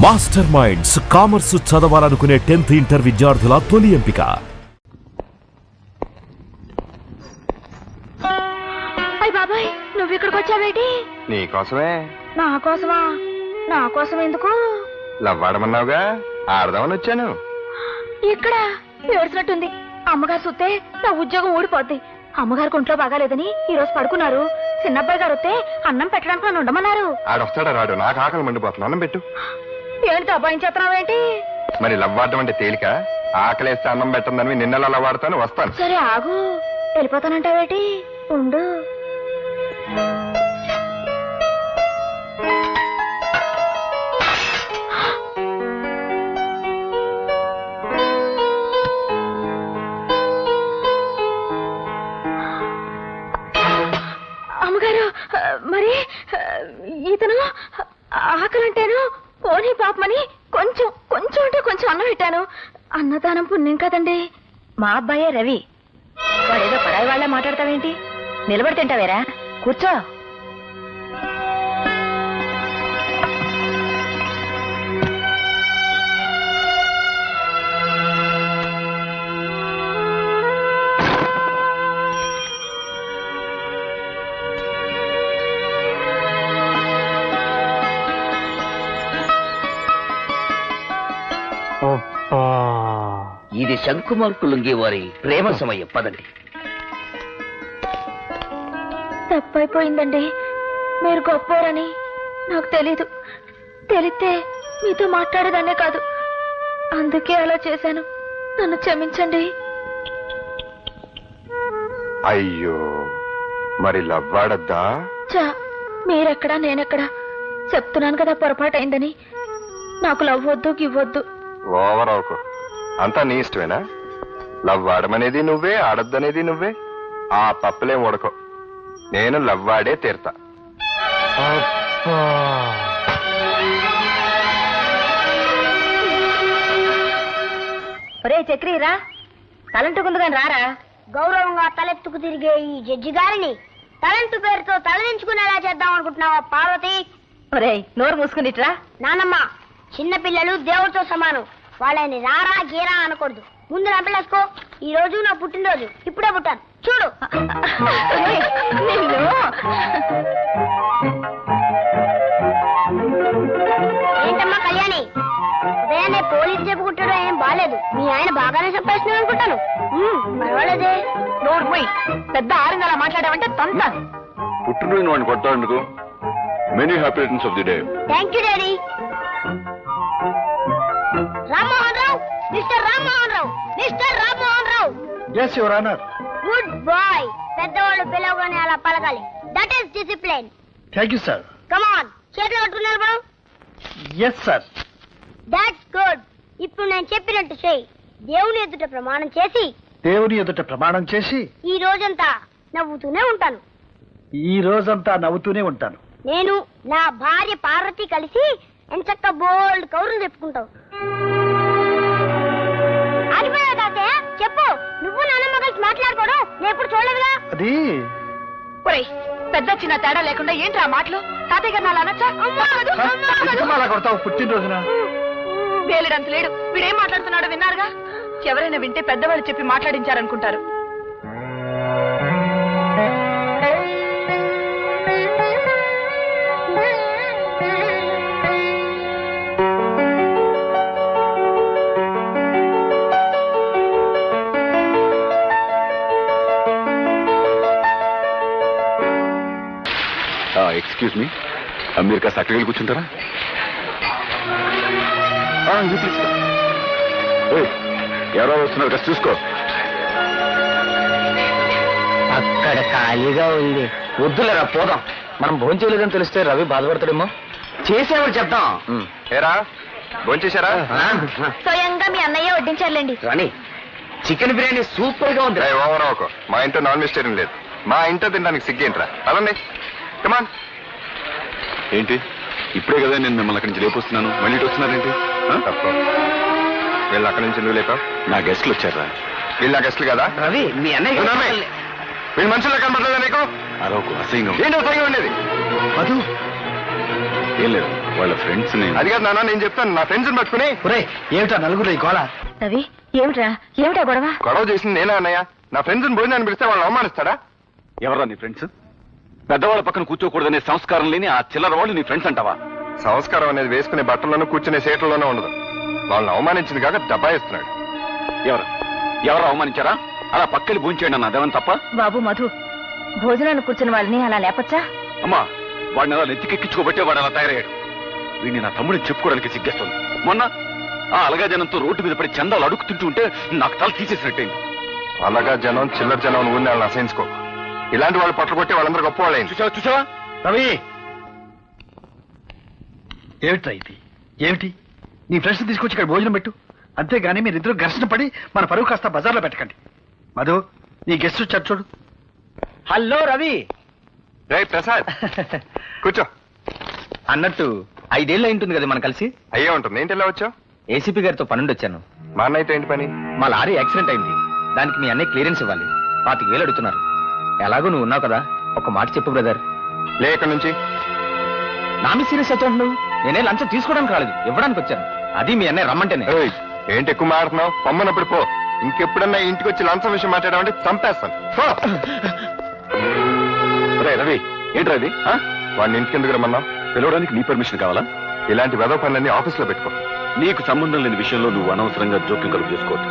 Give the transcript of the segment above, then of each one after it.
Master minds commerce చదవాలనుకునే 10th inter విద్యార్థుల తొలి ఎంపిక. బాబాయ్ నువ్వు ఇక్కడికి వచ్చావేటి? నీకోసమే. నా కోసమా? నా కోసం ఎందుకు? లవ్వాడమన్నావుగా, ఆడదామని వచ్చాను. ఇక్కడ ఏడ్చినట్టుంది. అమ్మగారు చూస్తే నా ఉద్యోగం ఊడిపోద్ది. అమ్మగారు ఒంట్లో బాగాలేదని ఈ రోజు పడుకున్నారు. చిన్నబ్బాయి గారు వస్తే అన్నం పెట్టడానికి నన్ను ఉండమన్నారు. ఆడొస్తాడా రాడు? నాకు ఆకలి మండిపోతున్నా, అన్నం పెట్టు. ఏంటి దబాయించేస్తున్నావేంటి? మరి లవ్వాడడం అంటే తేలిక? ఆకలేస్తే అన్నం పెట్టందని నిన్నలా లవ్వాడతాను, వస్తాను. సరే ఆగు, వెళ్ళిపోతానంటావేటి? ఉండు. అమ్మగారు, మరి ఇతను ఆకలంటేను పోనీ పాపమని కొంచెం కొంచెం అంటే కొంచెం అన్నం పెట్టాను. అన్నదానం పుణ్యం కదండి. మా అబ్బాయే రవి. వాడేదో పరాయి వాళ్ళ మాట్లాడతావేంటి? నిలబడి తింటావేరా? కూర్చో. ఇది శంకుమార్కు లుంగి వారి ప్రేమ సమయం. పదండి. తప్పైపోయిందండి. మీరు గొప్పవారని నాకు తెలీదు. తెలిస్తే మీతో మాట్లాడేదాన్నే కాదు. అందుకే అలా చేశాను. నన్ను క్షమించండి. అయ్యో, మరి లవ్వాడద్దా? చా, మీరెక్కడా నేనెక్కడా? చెప్తున్నాను కదా పొరపాటు అయిందని. నాకు లవ్ వద్దు, గివ్వొద్దు. ఓవర్ అవకు. అంతా నీ ఇష్టమేనా? లవ్వాడమనేది నువ్వే, ఆడద్దనేది నువ్వే. ఆ తప్పులేం ఉడకో. నేను లవ్వాడే తీరుతా. ఒరే చక్రీరా, తలంటుకుంది కానీ రారా. గౌరవంగా తలెత్తుకు తిరిగే ఈ జడ్జి గారిని తలంటు పేరుతో తలదించుకునేలా చేద్దాం అనుకుంటున్నావా పార్వతి? ఒరే నోరు మూసుకునిట్రా. నానమ్మ, చిన్న పిల్లలు దేవుడితో సమానం. వాళ్ళని రారా గీరా అనకూడదు. ముందు రంపలేసుకో. ఈ రోజు నా పుట్టినరోజు. ఇప్పుడే పుట్టాను, చూడు. ఏంటమ్మా కళ్యాణి, ఉదయాన్నే పోలీసు చెప్పుకుంటాడో ఏం బాలేదు. మీ ఆయన బాగానే సంపాదిస్తున్నాడు అనుకుంటాను. పర్వాలేదే. నోరు పోయి పెద్ద ఆరంగా అలా మాట్లాడావంటే తంతాను. పుట్టినరోజు వాడిని కొట్టాలందుకు. Many happy returns of the day. Thank you daddy. Rammohan Rao, mister Rammohan Rao, mister Rammohan Rao. Yes, Your Honor. Good boy. పెద్దవాళ్ళు పిలవగానే అలా పలకాలి. That is discipline. Thank you, sir. Come on, చేతులు కట్టుకున్నారు మనం. Yes, sir. That's good. ఇప్పుడు నేను చెప్పినట్టు చెయ్యి. దేవుని ఎదుట ప్రమాణం చేసి, దేవుని ఎదుట ప్రమాణం చేసి ఈ రోజంతా నవ్వుతూనే ఉంటాను. ఈ రోజంతా నవ్వుతూనే ఉంటాను. నేను నా భార్య పార్వతి కలిసి ఎంచక్క బోల్డ్ కౌరులు చెప్పుకుంటావు. ఆగిపోయావు తాతయ్య, చెప్పు. నువ్వు నాన్నమ్మ కలిసి మాట్లాడుకోవడం నేను ఎప్పుడు చూడలేదుగా. అది ఒరేయ్, పెద్ద చిన్న తేడా లేకుండా ఏంట్రా మాటలు? తాతయ్య గారు నాలా అనొచ్చా? ఎందుకమ్మా అలా కొడతావు పుట్టినరోజున? వేలిడంత లేడు. వీడేం మాట్లాడుతున్నాడో విన్నారుగా. ఎవరైనా వింటే పెద్దవాళ్ళు చెప్పి మాట్లాడించారనుకుంటారు. ఎక్స్క్యూజ్ మీ, మీరు కాస్త అక్కడికి వెళ్ళి కూర్చుంటారా? ఎవరో వస్తున్నారు, కాస్త చూసుకో. అక్కడ ఖాళీగా ఉంది. వద్దులేరా, పోదాం. మనం భోజనం చేయలేదని తెలిస్తే రవి బాధపడతాడేమో. చేసేవాడు చెప్తాం. ఏరా, భోంచేశారా? స్వయంగా మీ అన్నయ్య వడ్డించారులేండి. రాణి, చికెన్ బిర్యానీ సూపర్ గా ఉంది. ఓవర్ అవకు. మా ఇంట్లో నాన్ వెజిటేరియన్ లేదు. మా ఇంట్లో తినడానికి సిగ్గేంట్రా? అలానే కమాన్. ఏంటి, ఇప్పుడే కదా నేను మిమ్మల్ని అక్కడి నుంచి లేపొస్తున్నాను, మళ్ళీ ఇటు వస్తున్నారేంటి? తప్ప. వీళ్ళు అక్కడి నుంచి నువ్వు లేపావు? నా గెస్ట్లు వచ్చారా? వీళ్ళు నా గెస్ట్లు కదా? రవి, మీ అన్నయ్య వీళ్ళు మనుషుల్లో కనబడలేదా నీకు? అరవకు, అసహ్యంగా ఏంటి అసహ్యం ఉండేది? మధు ఏం లేదు వాళ్ళ ఫ్రెండ్స్ అది కాదు నాన్న, నేను చెప్తాను. నా ఫ్రెండ్స్ పట్టుకుని ఒరే ఏమిటా నలుగురు ఈ గోళ? రవి ఏమిట్రా ఏమిటా గొడవ? గొడవ చేసింది నేనా అన్నయ్య? నా ఫ్రెండ్స్ భోజనాన్ని పిలిస్తే వాళ్ళని అవమానిస్తాడా? ఎవరా నీ ఫ్రెండ్స్? పెద్దవాళ్ళ పక్కన కూర్చోకూడదనే సంస్కారం లేని ఆ చిల్లర వాళ్ళు నీ ఫ్రెండ్స్ అంటావా? సంస్కారం అనేది వేసుకునే బట్టల్లోనూ కూర్చునే సీట్లలోనూ ఉండదు. వాళ్ళని అవమానించింది కాక దబాయిస్తున్నాడు. ఎవరు అవమానించారా? అలా పక్కకి భూంచేయండి అన్న, అదేమని తప్ప? బాబు మధు, భోజనాన్ని కూర్చున్న వాళ్ళని అలా లేపచ్చా? అమ్మా, వాడిని అలా నెత్తికెక్కించుకోబట్టే వాడు అలా తయారయ్యాడు. వీడిని నా తమ్ముడిని చెప్పుకోవడానికి సిగ్గేస్తుంది. మొన్న ఆ అలగా జనంతో రోడ్డు మీద పడి చందాలు అడుగుతుంటూ ఉంటే నాకు తల తీసేసినట్టయింది. అలాగా జనం చిల్లర జనం ఊరిని వాళ్ళని అసహించుకో. ఇలాంటి వాళ్ళు పట్ల కొట్టి వాళ్ళందరూ గొప్ప వాళ్ళైంది. చూసావా? రవి ఏమిట్రా ఇది? ఏమిటి? నీ ఫ్రెండ్స్ తీసుకొచ్చి ఇక్కడ భోజనం పెట్టు, అంతేగాని మీరిద్దరు ఘర్షణ పడి మన పరువు కాస్త బజార్లో పెట్టకండి. మధు, నీ గెస్ట్ వచ్చారు చూడు. హలో రవి. రే ప్రసాద్, కూర్చో. అన్నట్టు 5 ఏళ్ళు ఉంటుంది కదా మనం కలిసి. అయ్యే ఉంటుంది. ఏంటి ఎలా వచ్చావు? ఏసీపీ గారితో పనుండి వచ్చాను. మా అన్నయ్యతో ఏంటి పని? మా లారీ యాక్సిడెంట్ అయింది, దానికి మీ అన్నయ్య క్లియరెన్స్ ఇవ్వాలి. 25,000 అడుగుతున్నారు. ఎలాగో నువ్వు ఉన్నావు కదా, ఒక మాట చెప్పు బ్రదర్. లే ఇక్కడి నుంచి. నా మీ సీరియస్ వచ్చాడు నువ్వు? నేనే లంచం తీసుకోవడానికి రాలేదు, ఇవ్వడానికి వచ్చాను. అది మీ అన్నయ్య రమ్మంటేనే. ఏయ్, ఏంటి ఎక్కువ మాడుతున్నావు? పొమ్మనప్పుడు పో. ఇంకెప్పుడన్నా ఇంటికి వచ్చి లంచం విషయం మాట్లాడామంటే చంపేస్తాను. పో. రవి, ఏంట్రా ఇది? వాడిని ఇంటికి ఎందుకు రమ్మన్నావు? పిలవడానికి నీ పర్మిషన్ కావాలా? ఇలాంటి వెధవ పనులన్నీ ఆఫీస్లో పెట్టుకో. నీకు సంబంధం లేని విషయంలో నువ్వు అనవసరంగా జోక్యం కలుగు చేసుకోవద్దు.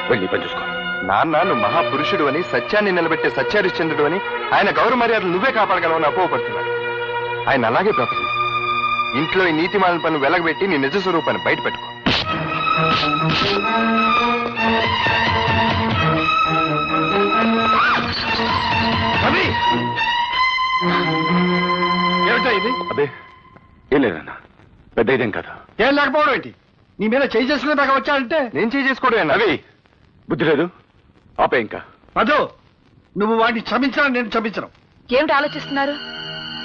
వెళ్ళి పని చూసుకో. నాన్న, నువ్వు మహాపురుషుడు అని, సత్యాన్ని నిలబెట్టే సత్యహరిశ్చంద్రుడు అని, ఆయన గౌరవ మర్యాదలు నువ్వే కాపాడగలవని అపోహపడుతున్నాడు. ఆయన అలాగే బ్రతుకు. ఇంట్లో ఈ నీతిమాలిన పనులు వెలగబెట్టి నీ నిజ స్వరూపాన్ని బయట పెట్టుకో. రవి ఏమిటా ఇది? అదే ఏం లేదన్నా, పెద్ద ఇదేం కదా. ఏం లేకపోవడం ఏంటి? నీ మీద చేయి చేసుకునే దాకా వచ్చాడంటే నేను చేసుకోవడం రవి, బుద్ధి లేదు, ఆపే ఇంకా. మధు, నువ్వు వాడిని క్షమించడం, నేను క్షమించను. ఏమిటి ఆలోచిస్తున్నారు?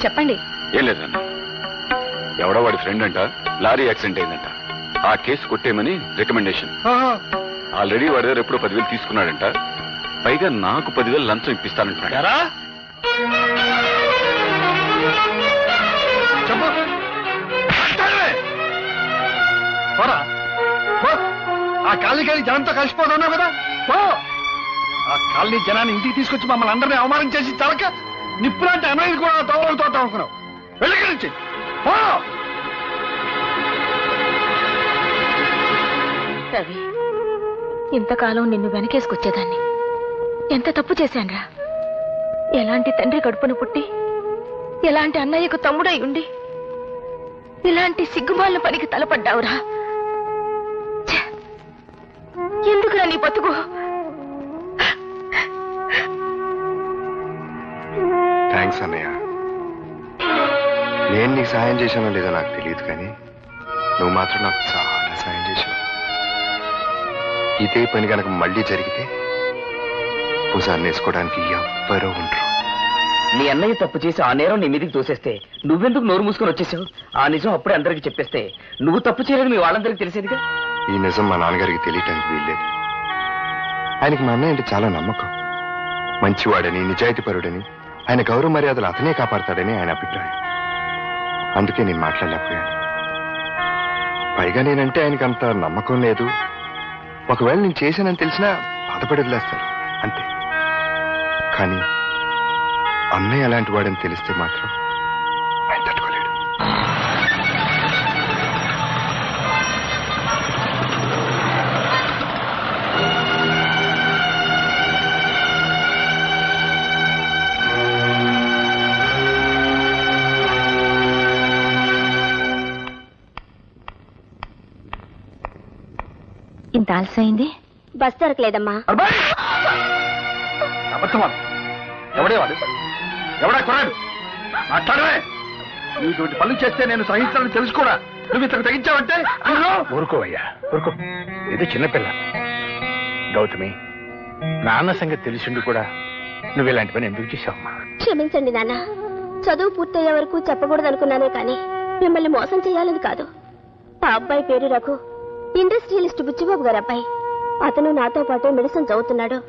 చెప్పండి. ఏం లేదన్నా, ఎవడో వాడి ఫ్రెండ్ అంట లారీ యాక్సిడెంట్ అయిందంట. ఆ కేసు కొట్టేయమని రికమెండేషన్. ఆల్రెడీ వాడి దగ్గర ఎప్పుడో 10,000 తీసుకున్నాడంట. పైగా నాకు 10,000 లంచం ఇప్పిస్తానంటున్నాడు. ఎరా? చెప్పు. అంటావే? పోరా. పో. ఆ కాలనీ జనంతో కలిసిపోతున్నావు కదా, పో. ఆ కాలనీ జనాన్ని ఇంటికి తీసుకొచ్చి మమ్మల్ని అందరినీ అవమానం చేసి చలక నిప్పులాంటి అన్నయ్య కూడా తోట అనుకున్నావు. వెళ్ళి నుంచి పో. రవి, ఇంతకాలం నిన్ను వెనకేసుకొచ్చేదాన్ని. ఎంత తప్పు చేశాన్రా. ఎలాంటి తండ్రి కడుపును పుట్టి, ఎలాంటి అన్నయ్యకు తమ్ముడై ఉండి, ఇలాంటి సిగ్గుమాలిన పనికి తలపడ్డావురా. ఛే! ఎందుకురా నీ బతుకు? థ్యాంక్స్ అన్నయ్య. నేను నీకు సాయం చేశానో లేదో నాకు తెలియదు, కానీ నువ్వు మాత్రం నాకు చాలా సాయం చేశావు. ఇదే పని కనుక మళ్ళీ జరిగితే భుజాన్ని వేసుకోవడానికి ఎవ్వరూ ఉండరు. నీ అన్నయ్య తప్పు చేసి ఆ నేరం నీ మీదకి తోసేస్తే నువ్వెందుకు నోరు మూసుకొని వచ్చేసావు? ఆ నిజం అప్పుడే అందరికి చెప్పేస్తే నువ్వు తప్పు చేయలేదు మీ వాళ్ళందరికీ తెలిసేదిగా. ఈ నిజం మా నాన్నగారికి తెలియటానికి వీల్లేదు. ఆయనకి మా అన్నయ్య అంటే చాలా నమ్మకం. మంచివాడని, నిజాయితీపరుడని, ఆయన గౌరవ మర్యాదలు అతనే కాపాడతాడని ఆయన అభిప్రాయం. అందుకే నేను మాట్లాడలేకపోయాను. పైగా నేనంటే ఆయనకి అంత నమ్మకం లేదు. ఒకవేళ నేను చేశానని తెలిసినా బాధపడి వదిలేస్తారు అంతే. కానీ అన్నయ్య అలాంటి వాడని తెలిస్తే మాత్రం ఆయన తట్టుకోలేడు. ఇంత ఆలస్యమైంది. బస్ దొరకలేదమ్మా. అబద్ధమాడు. ఎవడే వాడు? ఎవడా కొరాడు? మాట్లాడవే. నువ్వు ఇటువంటి పనులు చేస్తే నేను సహించాలని తెలుసు కూడా. నువ్వు ఇంతకు తెగించావంటే ఊరుకోవయ్యా, ఊరుకో. ఇది చిన్నపిల్ల. గౌతమి, నాన్న సంగతి తెలిసిండు కూడా నువ్వు ఇలాంటి పని ఎందుకు చేశావమ్మా? క్షమించండి నాన్న. చదువు పూర్తయ్యే వరకు చెప్పకూడదనుకున్నానే కానీ మిమ్మల్ని మోసం చేయాలని కాదు. ఆ అబ్బాయి పేరు రఘు, ఇండస్ట్రియలిస్ట్ బుచ్చిబాబు గారు అబ్బాయి. అతను నాతో పాటు మెడిసిన్ చదువుతున్నాడు.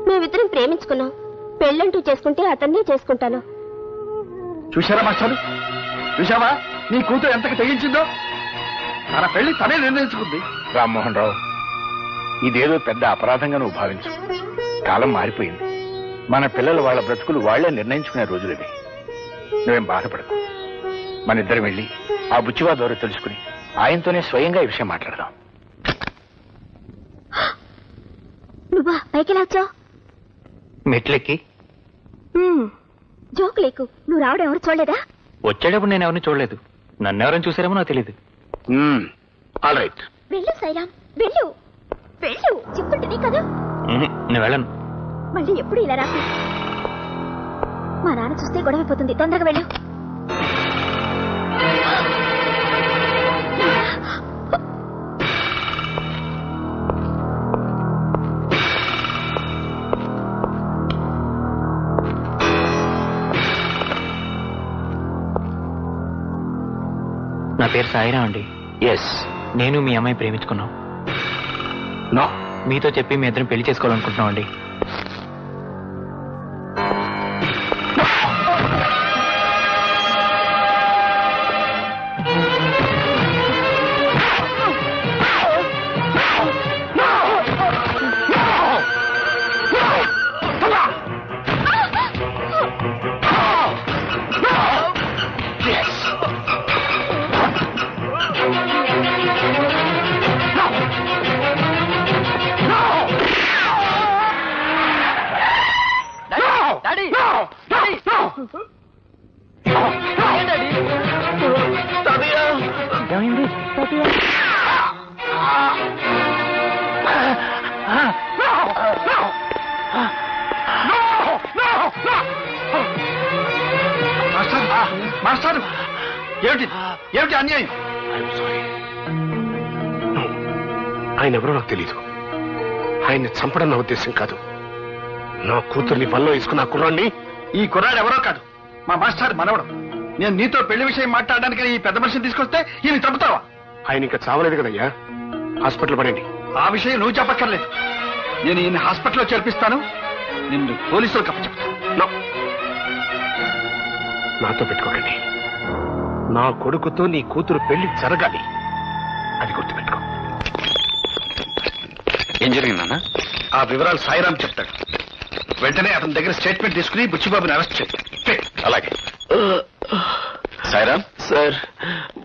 మేమిద్దరం ప్రేమించుకున్నాం. పెళ్ళంటూ చేసుకుంటే అతన్నే చేసుకుంటాను. చూశారా మాస్టారు? చూసావా నీ కూతురు ఎంతకు తెగించిందో? తన పెళ్లి తనే నిర్ణయించుకుంది. రామ్మోహన్ రావు, ఇదేదో పెద్ద అపరాధంగా నువ్వు భావించు. కాలం మారిపోయింది. మన పిల్లలు వాళ్ళ బ్రతుకులు వాళ్లే నిర్ణయించుకునే రోజులివి. నువ్వేం బాధపడకు. మన ఇద్దరం వెళ్ళి ఆ బుచ్చివా ద్వారా తెలుసుకుని ఆయనతోనే స్వయంగా ఈ విషయం మాట్లాడదాం. నువ్వా పైకి ఎలా వచ్చావు? మెట్లెక్కి జోక్ లేకు. నువ్వు రావడం ఎవరు చూడలేదా? వచ్చేటప్పుడు నేను ఎవరిని చూడలేదు. నన్నెవరైనా చూసారేమో నాకు తెలియదు. All right. వెళ్ళు సైరామ్, వెళ్ళు వెళ్ళు చెప్తుంటేనే కదా. నేను వెళ్ళను. మళ్ళీ ఎప్పుడు ఇలా రాకు. మా నాన్న చూస్తే గొడవైపోతుంది. తొందరగా వెళ్ళు. నా పేరు సాయిరా అండి. ఎస్. నేను మీ అమ్మాయి ప్రేమించుకున్నాం. నో. మీతో చెప్పి మీ ఇద్దరం పెళ్లి చేసుకోవాలనుకుంటున్నాం అండి. ఏమైంది? మాస్టర్ ఏమిటి ఏమిటి అన్యాయం? ఆయన ఎవరో నాకు తెలీదు. ఆయన్ని చంపడం నా ఉద్దేశం కాదు. నా కూతుర్ని వల్ల వేసుకున్న కుర్రాన్ని. ఈ కుర్రాడు ఎవరో కాదు, మా మాస్టర్ మనవడు. నేను నీతో పెళ్లి విషయం మాట్లాడడానికి ఈ పెద్ద మనిషిని తీసుకొస్తే ఈయన చంపుతావా? ఆయన ఇంకా చావలేదు కదయ్యా. హాస్పిటల్ పడండి. ఆ విషయం నువ్వు చెప్పక్కర్లేదు. నేను ఈయన హాస్పిటల్లో చేర్పిస్తాను. నిన్ను పోలీసులకు అప్పచెప్తాను. నాతో పెట్టుకోకండి. నా కొడుకుతో నీ కూతురు పెళ్లి జరగాలి. అది గుర్తుపెట్టుకో. ఏం జరిగిందన్నా? ఆ వివరాలు సాయిరాం చెప్తాడు. వెంటనే అతని దగ్గర స్టేట్మెంట్ తీసుకుని బుచ్చిబాబుని అరెస్ట్ చేయి. అలాగే. సాయిరామ్ సార్,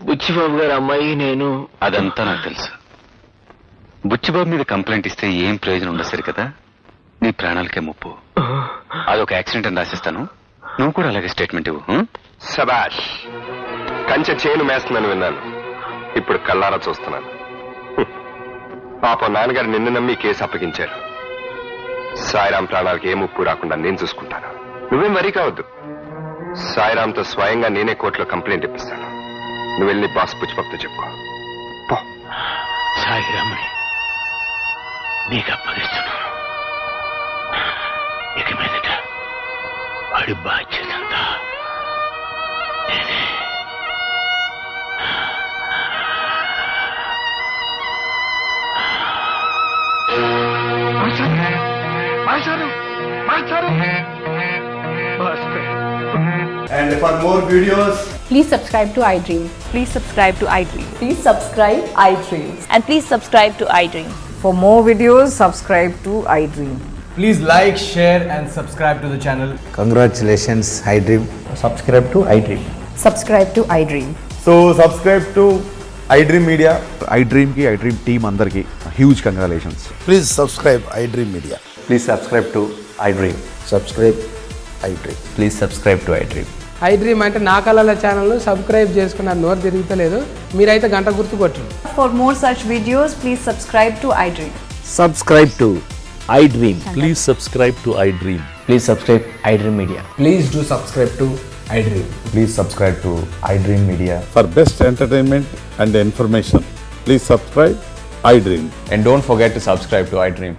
బుచ్చిబాబు గారు అమ్మాయి నేను. అదంతా నాకు తెలుసు. బుచ్చిబాబు మీద కంప్లైంట్ ఇస్తే ఏం ప్రయోజనం ఉండదు సరి కదా. నీ ప్రాణాలకే ముప్పు. అదొక యాక్సిడెంట్ అని రాసిస్తాను. నువ్వు కూడా అలాగే స్టేట్మెంట్ ఇవ్వు. శబాష్. కంచె చేను మేస్తుందని విన్నాను. ఇప్పుడు కళ్ళారా చూస్తున్నాను. పాపం నాన్నగారు నిన్ను నమ్మి కేసు అప్పగించారు. సాయిరాం ప్రాణాలకు ఏ ముప్పు రాకుండా నేను చూసుకుంటాను. నువ్వేం వరీ కావద్దు. సాయిరాంతో స్వయంగా నేనే కోర్టులో కంప్లైంట్ ఇప్పిస్తాను. నువ్వు వెళ్ళి బాస్ పుచ్చిబాబుతో చెప్పుకో. సాయిరామని నీకు అప్పగిస్తున్నాను. ఇక మీదట వాడి బాధ్యత అంతా నేనే. And for more videos, Please subscribe to iDream. Please subscribe to iDream. Please subscribe iDream. And please subscribe to iDream. For more videos, subscribe to iDream. Please like, share and subscribe to the channel. Congratulations, iDream. Subscribe to iDream. Subscribe to iDream. So subscribe to iDream Media. iDream ki iDream team andarki huge congratulations. Please subscribe iDream Media. Please subscribe to iDream. Subscribe iDream. Please subscribe to iDream. iDream అంటే నా కళల channel subscribe చేసుకున్న నోరు తిరుగుతలేదు. మీరైతే గంట గుర్తు కొట్టండి. For more such videos, please subscribe to iDream. Subscribe to iDream. Please subscribe to iDream. Please subscribe iDream Media. Please do subscribe to iDream. Please subscribe to iDream Media. For best entertainment and information, please subscribe iDream. And don't forget to subscribe to iDream.